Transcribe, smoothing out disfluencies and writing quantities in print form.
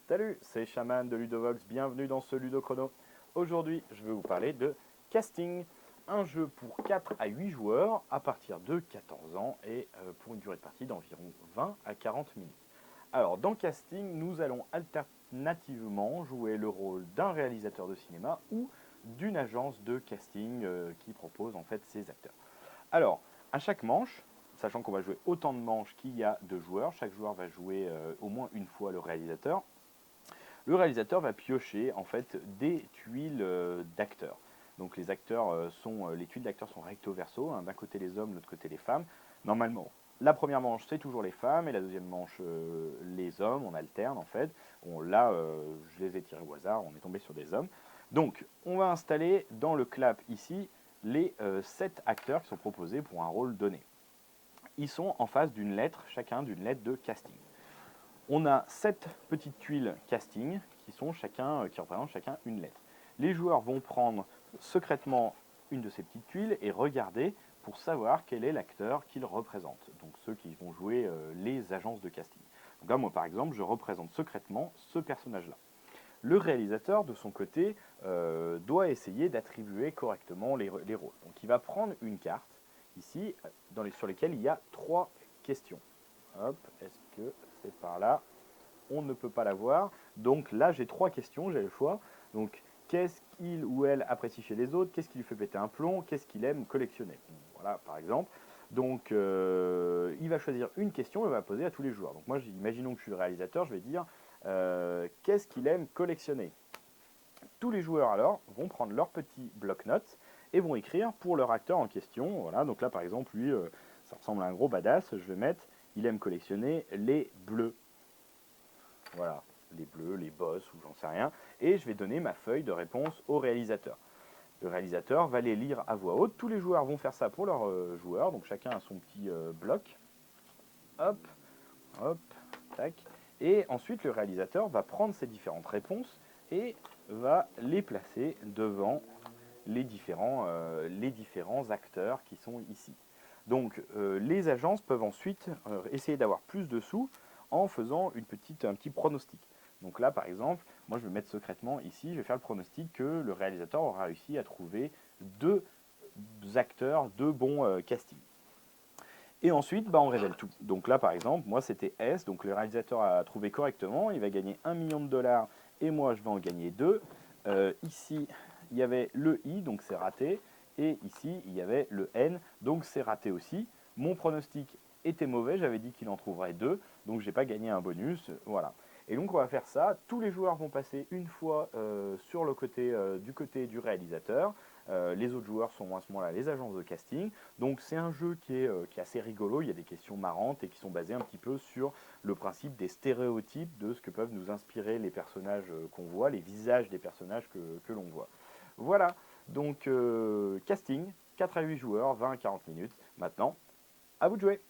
Salut, c'est Shaman de Ludovox, bienvenue dans ce Ludochrono. Aujourd'hui, je vais vous parler de Casting, un jeu pour 4 à 8 joueurs à partir de 14 ans et pour une durée de partie d'environ 20 à 40 minutes. Alors, dans Casting, nous allons alternativement jouer le rôle d'un réalisateur de cinéma ou d'une agence de casting qui propose en fait ses acteurs. Alors, à chaque manche, sachant qu'on va jouer autant de manches qu'il y a de joueurs, chaque joueur va jouer au moins une fois le réalisateur. Le réalisateur va piocher en fait des tuiles d'acteurs. Donc les acteurs les tuiles d'acteurs sont recto verso, hein, d'un côté les hommes, de l'autre côté les femmes. Normalement, la première manche c'est toujours les femmes et la deuxième manche les hommes, on alterne en fait. Bon, là, je les ai tirés au hasard, on est tombé sur des hommes. Donc on va installer dans le clap ici les 7 acteurs qui sont proposés pour un rôle donné. Ils sont en face d'une lettre, chacun d'une lettre de casting. On a 7 petites tuiles casting qui représentent chacun une lettre. Les joueurs vont prendre secrètement une de ces petites tuiles et regarder pour savoir quel est l'acteur qu'ils représentent. Donc ceux qui vont jouer les agences de casting. Donc là, moi par exemple, je représente secrètement ce personnage-là. Le réalisateur, de son côté, doit essayer d'attribuer correctement les rôles. Donc il va prendre une carte, ici, sur laquelle il y a 3 questions. Hop, est-ce que c'est par là? On ne peut pas la voir. Donc là, j'ai 3 questions, j'ai le choix. Donc, qu'est-ce qu'il ou elle apprécie chez les autres? Qu'est-ce qui lui fait péter un plomb? Qu'est-ce qu'il aime collectionner? Voilà, par exemple. Donc, il va choisir une question et va la poser à tous les joueurs. Donc moi, imaginons que je suis le réalisateur, je vais dire qu'est-ce qu'il aime collectionner? Tous les joueurs alors vont prendre leur petit bloc-notes et vont écrire pour leur acteur en question. Voilà, donc là par exemple, lui, ça ressemble à un gros badass, je vais mettre, il aime collectionner les bleus. Voilà, les bleus, les boss ou j'en sais rien. Et je vais donner ma feuille de réponse au réalisateur. Le réalisateur va les lire à voix haute. Tous les joueurs vont faire ça pour leurs joueurs. Donc chacun a son petit bloc. Hop, hop, tac. Et ensuite, le réalisateur va prendre ces différentes réponses et va les placer devant les différents acteurs qui sont ici. Donc les agences peuvent ensuite essayer d'avoir plus de sous en faisant un petit pronostic. Donc là par exemple, moi je vais mettre secrètement ici, je vais faire le pronostic que le réalisateur aura réussi à trouver 2 acteurs, 2 bons castings. Et ensuite, on révèle tout. Donc là, par exemple, moi, c'était S. Donc le réalisateur a trouvé correctement. Il va gagner 1 million de dollars et moi, je vais en gagner 2. Ici, il y avait le I, donc c'est raté. Et ici, il y avait le N, donc c'est raté aussi. Mon pronostic était mauvais. J'avais dit qu'il en trouverait 2. Donc, je n'ai pas gagné un bonus. Voilà. Et donc, on va faire ça. Tous les joueurs vont passer une fois sur le côté du réalisateur. Les autres joueurs sont à ce moment-là les agences de casting. Donc c'est un jeu qui est assez rigolo, il y a des questions marrantes et qui sont basées un petit peu sur le principe des stéréotypes de ce que peuvent nous inspirer les personnages qu'on voit, les visages des personnages que l'on voit. Voilà, donc casting, 4 à 8 joueurs, 20 à 40 minutes. Maintenant, à vous de jouer!